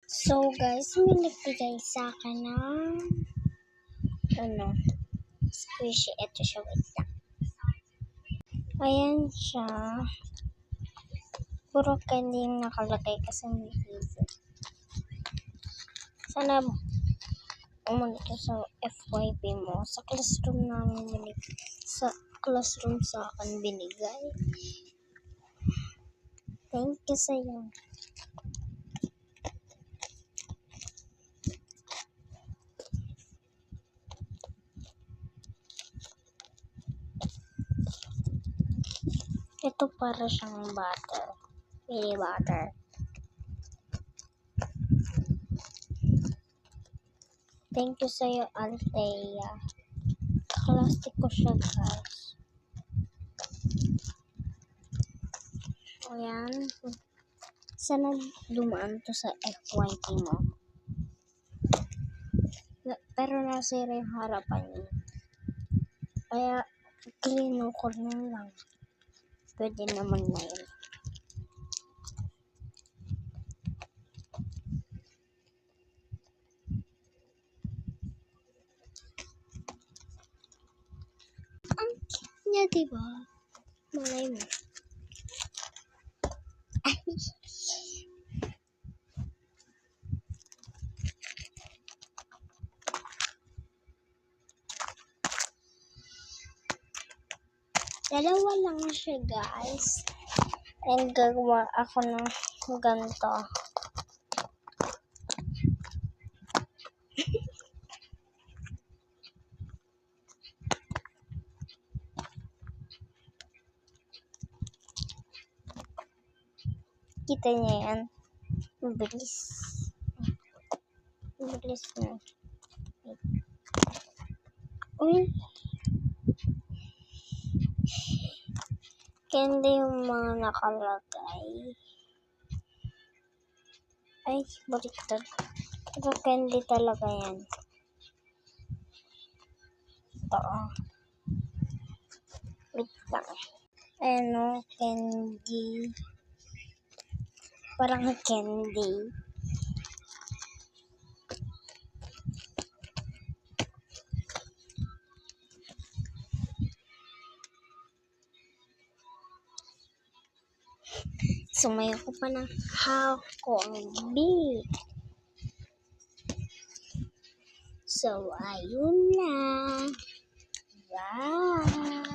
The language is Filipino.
So guys, may nagbigay sa akin ng squishy. Ito siya, wait lang. Ayan siya. Puro candy yung nakalagay kasi may favorite. Sana umunod sa FYP mo. Sa classroom namin sa akin binigay. Thank you sa'yo. Ito para siyang butter. Mini butter. Thank you sa'yo, Althea. Plastic ko siya, guys. Ayan. Sana dumaan to sa FYP mo. Pero nasira yung harapan niya. Kaya, kinukod na lang. Pwede naman na yun. Ang cute niya, diba? Malay mo. Dalawa lang siya, guys. And gagawa ako ng ganito. Kita niya yan. Mabilis. Mabilis na. Uy. Candy yung mga nakalagay. Ay, baliktad. Pero candy talaga yan. Ito. Wait lang. Ayan o, candy. Parang candy. Sumayo ko pa ng hakong big. So, ayun na. Bye!